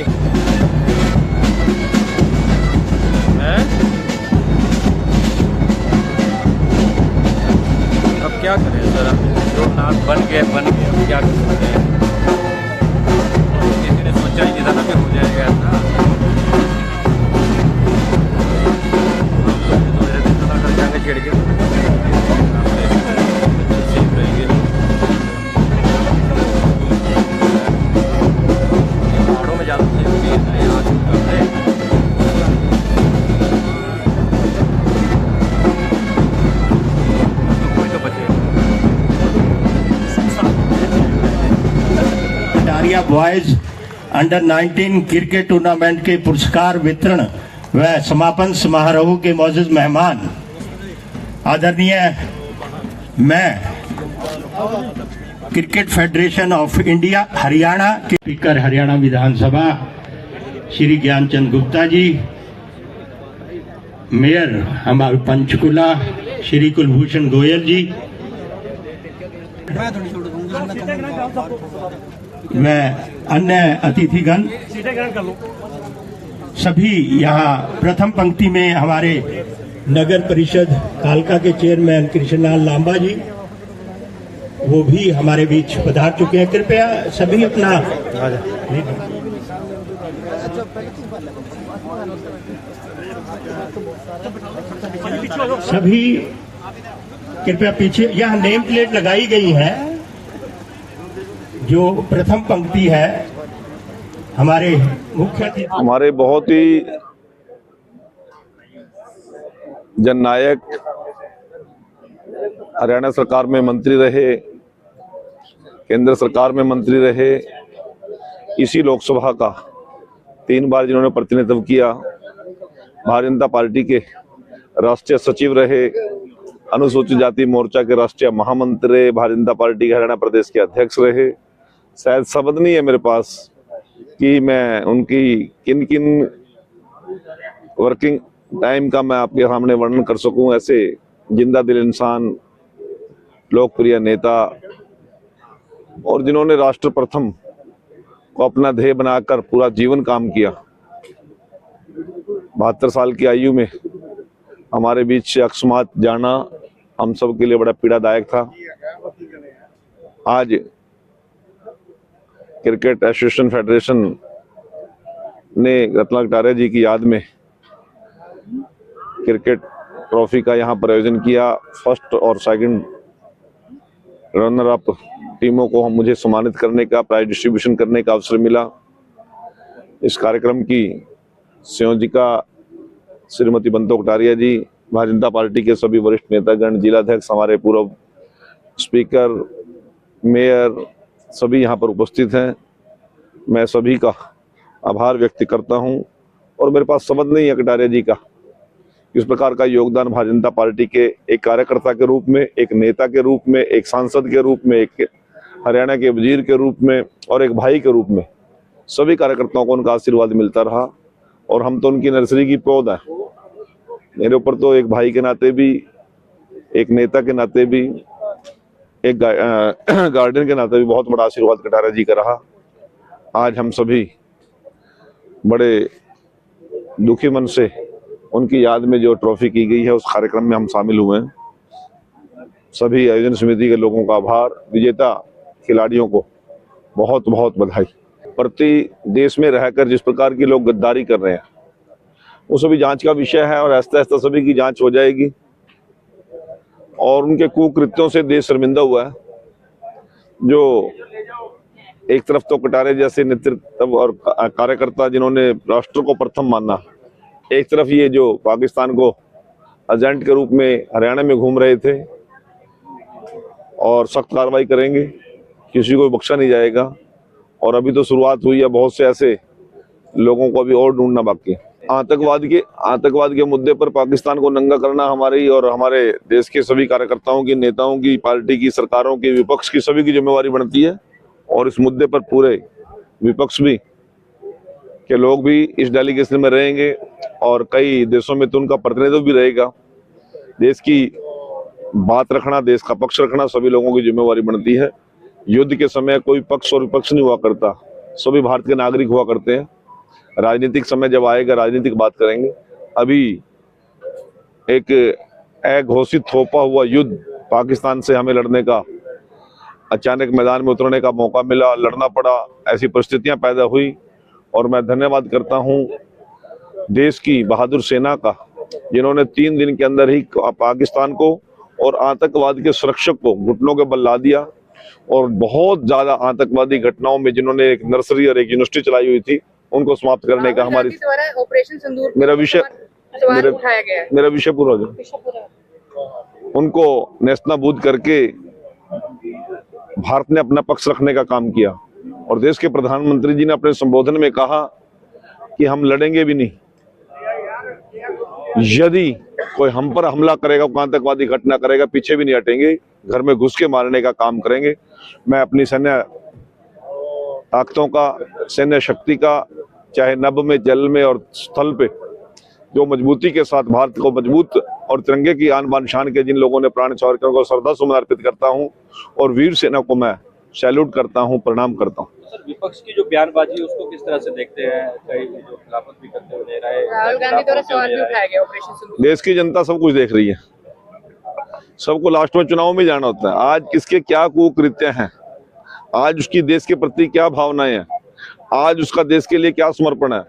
की हैं? अब क्या करें सर, जो नाम बन गए अब क्या कर सकते हैं। किसी ने सोचा ही नहीं था ना कि हो जाएगा ऐसा। हम तो मेरे दिन कर जाएंगे छिड़ के सेफ रहेंगे। पहाड़ों में ज़्यादा सेफ्टी है यहाँ से। कोई तो बचे Kataria boys under 19 cricket tournament के पुरस्कार वितरण व समापन समारोह के मौजूद मेहमान आदरणीय मैं cricket federation of India Haryana के स्पीकर हरियाणा विधानसभा श्री ज्ञानचंद गुप्ता जी, मेयर हमारे पंचकुला श्री कुलभूषण गोयल जी, मैं अन्य अतिथिगण सभी यहाँ प्रथम पंक्ति में हमारे नगर परिषद कालका के चेयरमैन कृष्णलाल लांबा जी, वो भी हमारे बीच पधार चुके हैं। कृपया सभी अपना सभी कृपया पीछे, यह नेम प्लेट लगाई गई है। जो प्रथम पंक्ति है हमारे मुख्य अतिथि, हमारे बहुत ही जननायक हरियाणा सरकार में मंत्री रहे, केंद्र सरकार में मंत्री रहे, इसी लोकसभा का 3 बार जिन्होंने प्रतिनिधित्व किया, भारतीय जनता पार्टी के राष्ट्रीय सचिव रहे, अनुसूचित जाति मोर्चा के राष्ट्रीय महामंत्री, भारतीय जनता पार्टी के हरियाणा प्रदेश के अध्यक्ष रहे। शायद शब्द नहीं है मेरे पास कि मैं उनकी किन किन वर्किंग टाइम का मैं आपके सामने वर्णन कर सकूं। ऐसे जिंदा दिल इंसान, लोकप्रिय नेता, और जिन्होंने राष्ट्र प्रथम को अपना ध्येय बनाकर पूरा जीवन काम किया। 72 साल की आयु में हमारे बीच से अकस्मात जाना हम सब के लिए बड़ा पीड़ादायक था। आज क्रिकेट एसोसिएशन फेडरेशन ने रत्नालाल कटारिया जी की याद में क्रिकेट ट्रॉफी का यहाँ पर आयोजन किया। फर्स्ट और सेकंड रनर अप टीमों को मुझे सम्मानित करने का, प्राइज डिस्ट्रीब्यूशन करने का अवसर मिला। इस कार्यक्रम की संयोजिका श्रीमती बंतो कटारिया जी, भारतीय जनता पार्टी के सभी वरिष्ठ नेतागण, जिलाध्यक्ष, हमारे पूर्व स्पीकर, मेयर, सभी यहाँ पर उपस्थित हैं। मैं सभी का आभार व्यक्त करता हूँ और मेरे पास शब्द नहीं है कटारिया जी का, इस प्रकार का योगदान भारतीय जनता पार्टी के एक कार्यकर्ता के रूप में, एक नेता के रूप में, एक सांसद के रूप में, एक हरियाणा के वजीर के रूप में और एक भाई के रूप में सभी कार्यकर्ताओं को उनका आशीर्वाद मिलता रहा। और हम तो उनकी नर्सरी की पौध है। मेरे ऊपर तो एक भाई के नाते भी, एक नेता के नाते भी, एक गार्डियन के नाते भी बहुत बड़ा आशीर्वाद कटारिया जी का रहा। आज हम सभी बड़े दुखी मन से उनकी याद में जो ट्रॉफी की गई है उस कार्यक्रम में हम शामिल हुए हैं। सभी आयोजन समिति के लोगों का आभार, विजेता खिलाड़ियों को बहुत बहुत बधाई। प्रति देश में रहकर जिस प्रकार की लोग गद्दारी कर रहे हैं वो सभी जांच का विषय है और आहिस्ता आहिस्ता सभी की जांच हो जाएगी। और उनके कुकृत्यों से देश शर्मिंदा हुआ है। जो एक तरफ तो कटारिया जैसे नेतृत्व और कार्यकर्ता जिन्होंने राष्ट्र को प्रथम माना, एक तरफ ये जो पाकिस्तान को एजेंट के रूप में हरियाणा में घूम रहे थे, और सख्त कार्रवाई करेंगे, किसी को बख्शा नहीं जाएगा। और अभी तो शुरुआत हुई है, बहुत से ऐसे लोगों को अभी और ढूंढना बाकी है। आतंकवाद के मुद्दे पर पाकिस्तान को नंगा करना हमारी और हमारे देश के सभी कार्यकर्ताओं की, नेताओं की, पार्टी की, सरकारों की, विपक्ष की, सभी की जिम्मेवारी बनती है। और इस मुद्दे पर पूरे विपक्ष भी के लोग भी इस डेलीगेशन में रहेंगे और कई देशों में तो उनका प्रतिनिधित्व भी रहेगा। देश की बात रखना, देश का पक्ष रखना सभी लोगों की जिम्मेवारी बनती है। युद्ध के समय कोई पक्ष और विपक्ष नहीं हुआ करता, सभी भारत के नागरिक हुआ करते हैं। राजनीतिक समय जब आएगा राजनीतिक बात करेंगे। अभी एक अघोषित थोपा हुआ युद्ध पाकिस्तान से हमें लड़ने का, अचानक मैदान में उतरने का मौका मिला, लड़ना पड़ा, ऐसी परिस्थितियां पैदा हुई। और मैं धन्यवाद करता हूं देश की बहादुर सेना का, जिन्होंने 3 दिन के अंदर ही पाकिस्तान को और आतंकवाद के सुरक्षक को घुटनों के बल ला दिया। और बहुत ज्यादा आतंकवादी घटनाओं में जिन्होंने एक नर्सरी और एक यूनिवर्सिटी चलाई हुई थी, उनको समाप्त करने का हमारी ऑपरेशन सिंदूर मेरा विषय उठाया गया है। मेरा विषय पूरा हो जाए। उनको नेस्तनाबूद करके भारत ने अपना पक्ष रखने का काम किया। और देश के प्रधानमंत्री जी ने अपने संबोधन में कहा कि हम लड़ेंगे भी नहीं, यदि कोई हम पर हमला करेगा, कोई आतंकवादी घटना करेगा, पीछे भी नहीं हटेंगे, घर में घुस के मारने का काम करेंगे। मैं अपनी सैन्य ताकतों का, सैन्य शक्ति का, चाहे नभ में, जल में और स्थल पे, जो मजबूती के साथ भारत को मजबूत और तिरंगे की आन बान शान के जिन लोगों ने प्राण न्यौछावर किया उनको श्रद्धा सुमन अर्पित करता हूं। और वीर सेना को मैं सैल्यूट करता हूं, प्रणाम करता हूं। सर, विपक्ष की जो बयानबाजी है उसको किस तरह से देखते हैं? कई जो खिलाफत भी करते हुए नजर आए, राहुल गांधी द्वारा सवाल भी उठाया गया ऑपरेशन सिंदूर। देश की जनता सब कुछ देख रही है, सबको लास्ट में चुनाव में जाना होता है। आज किसके क्या कुकृत्य हैं, आज उसकी देश के प्रति क्या भावनाएं हैं, आज उसका देश के लिए क्या समर्पण है।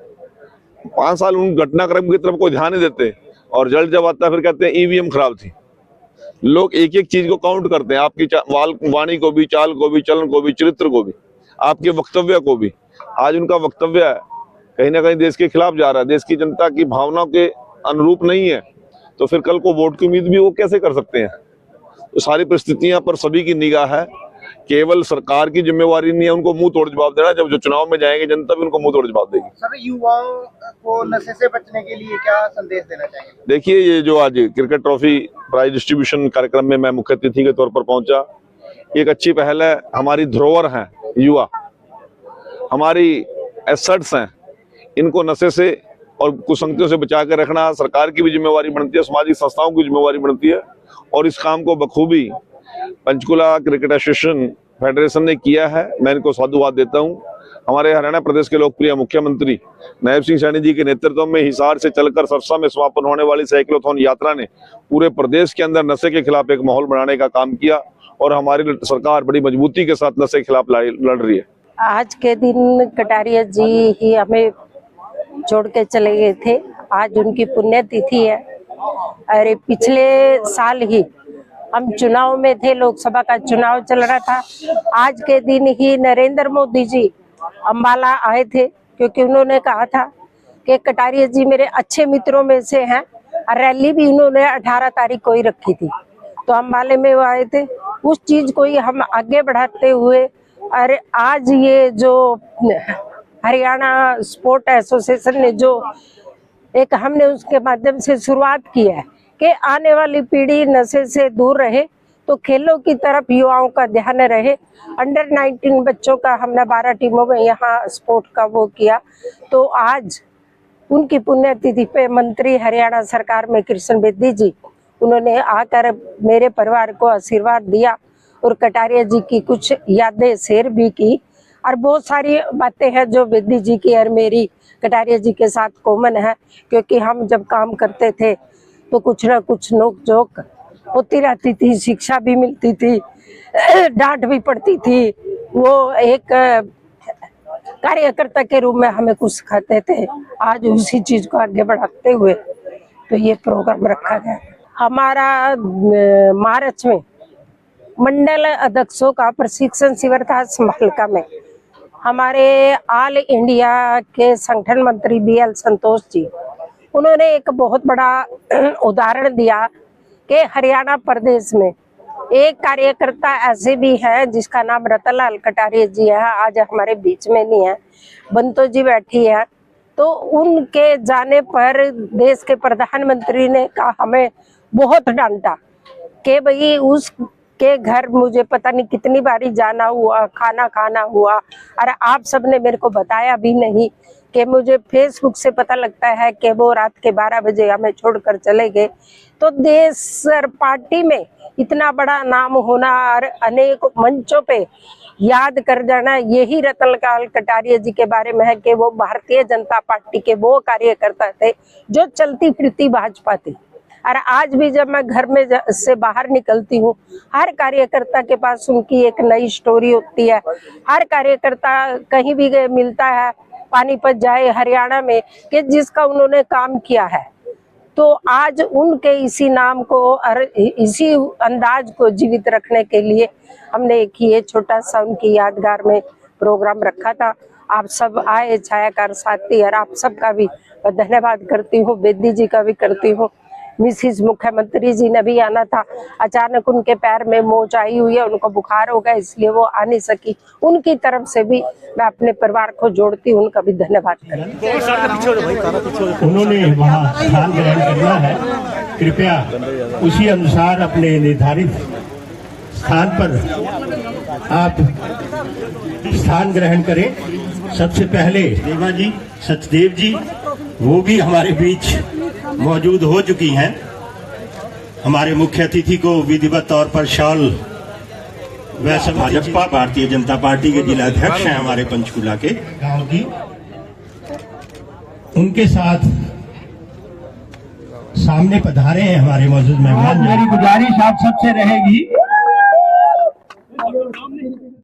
5 साल उन घटनाक्रम की तरफ कोई ध्यान नहीं देते, और जल्द जब आता है फिर कहते हैं ईवीएम खराब थी। लोग एक एक चीज को काउंट करते हैं, आपकी वाणी को भी, चाल को भी, चलन को भी, चरित्र को भी, आपके वक्तव्य को भी। आज उनका वक्तव्य कहीं ना कहीं देश के खिलाफ जा रहा है, देश की जनता की भावनाओं के अनुरूप नहीं है, तो फिर कल को वोट की उम्मीद भी वो कैसे कर सकते हैं। तो सारी परिस्थितियां पर सभी की निगाह है, केवल सरकार की जिम्मेवारी नहीं है उनको मुंह तोड़ जवाब देना। जब जो चुनाव में जाएंगे जनता भी उनको मुंह तोड़ जवाब देगी। सर, युवाओं को नशे से बचने के लिए क्या संदेश देना चाहेंगे? देखिए, ये जो आज क्रिकेट ट्रॉफी प्राइज डिस्ट्रीब्यूशन कार्यक्रम में मैं मुख्य अतिथि के तौर पर पहुंचा, एक अच्छी पहल है। हमारी धरोहर है युवा, हमारी एसेट्स हैं, इनको नशे से और कुसंगतियों से बचा कर रखना सरकार की भी जिम्मेवारी बनती है, सामाजिक संस्थाओं की जिम्मेवारी बनती है। और इस काम को बखूबी पंचकुला क्रिकेट एसोसिएशन फेडरेशन ने किया है, मैं इनको साधुवाद देता हूं। हमारे हरियाणा प्रदेश के लोकप्रिय मुख्यमंत्री नायब सिंह सैनी जी के नेतृत्व में हिसार से चलकर सरसा में समापन होने वाली साइक्लोथॉन यात्रा ने पूरे प्रदेश के अंदर नशे के खिलाफ एक माहौल बनाने का काम किया। और हमारी सरकार बड़ी मजबूती के साथ नशे के खिलाफ लड़ रही है। आज के दिन कटारिया जी ही हमें छोड़ के चले गए थे, आज उनकी पुण्यतिथि है। अरे पिछले साल ही हम चुनाव में थे, लोकसभा का चुनाव चल रहा था। आज के दिन ही नरेंद्र मोदी जी अंबाला आए थे, क्योंकि उन्होंने कहा था कि कटारिया जी मेरे अच्छे मित्रों में से हैं। रैली भी उन्होंने 18 तारीख को ही रखी थी, तो अंबाले में वो आए थे। उस चीज को ही हम आगे बढ़ाते हुए, और आज ये जो हरियाणा स्पोर्ट एसोसिएशन ने जो एक हमने उसके माध्यम से शुरुआत की है कि आने वाली पीढ़ी नशे से दूर रहे, तो खेलों की तरफ युवाओं का ध्यान रहे। अंडर 19 बच्चों का हमने 12 टीमों में यहाँ स्पोर्ट का वो किया। तो आज उनकी पुण्यतिथि पे मंत्री हरियाणा सरकार में कृष्ण बेदी जी, उन्होंने आकर मेरे परिवार को आशीर्वाद दिया और कटारिया जी की कुछ यादें शेयर भी की। और बहुत सारी बातें हैं जो बेदी जी की और मेरी कटारिया जी के साथ कॉमन है, क्योंकि हम जब काम करते थे तो कुछ ना कुछ नोक झोंक होती रहती थी, शिक्षा भी मिलती थी, डांट भी पड़ती थी। वो एक कार्यकर्ता के रूप में हमें कुछ सिखाते थे। आज उसी चीज को आगे बढ़ाते हुए तो ये प्रोग्राम रखा गया। हमारा मार्च में मंडल अध्यक्षों का प्रशिक्षण शिविर था संभालका में। हमारे ऑल इंडिया के संगठन मंत्री BL संतोष जी, उन्होंने एक बहुत बड़ा उदाहरण दिया कि हरियाणा प्रदेश में एक कार्यकर्ता ऐसे भी है जिसका नाम रतनलाल कटारिया जी है, आज हमारे बीच में नहीं है, बंतो जी बैठी है। तो उनके जाने पर देश के प्रधानमंत्री ने कहा, हमें बहुत डांटा कि भाई उसके घर मुझे पता नहीं कितनी बारी जाना हुआ, खाना खाना हुआ, और आप सबने मेरे को बताया भी नहीं कि मुझे फेसबुक से पता लगता है कि वो रात के 12 बजे हमें छोड़कर चले गए। तो देश और पार्टी में इतना बड़ा नाम होना और अनेक मंचों पे याद कर जाना यही रतनलाल कटारिया जी के बारे में है कि वो भारतीय जनता पार्टी के वो कार्यकर्ता थे जो चलती फिरती भाजपा थी। और आज भी जब मैं घर में से बाहर निकलती हूँ, हर कार्यकर्ता के पास उनकी एक नई स्टोरी होती है। हर कार्यकर्ता कहीं भी मिलता है, पानीपत जाए हरियाणा में, कि जिसका उन्होंने काम किया है। तो आज उनके इसी नाम को और इसी अंदाज को जीवित रखने के लिए हमने एक ये छोटा सा उनकी यादगार में प्रोग्राम रखा था। आप सब आए छायाकार साथी, और आप सबका भी धन्यवाद करती हूँ, बेदी जी का भी करती हूँ। मिसिस मुख्यमंत्री जी ने भी आना था, अचानक उनके पैर में मोच आई हुई है, उनको बुखार हो गया, इसलिए वो आ नहीं सकी। उनकी तरफ से भी मैं अपने परिवार को जोड़ती हूँ, उनका भी धन्यवाद करती हूँ। उन्होंने वहाँ स्थान ग्रहण करना है, कृपया उसी अनुसार अपने निर्धारित स्थान पर आप स्थान ग्रहण करें। सबसे पहले देवा जी, सचदेव जी, वो भी हमारे बीच मौजूद हो चुकी हैं। हमारे मुख्य अतिथि को विधिवत तौर पर शॉल, वैसे भाजपा भारतीय जनता पार्टी के जिला अध्यक्ष हैं हमारे पंचकुला के गांव की, उनके साथ सामने पधारे हैं हमारे मौजूद मेहमान। मेरी गुजारिश आप सबसे रहेगी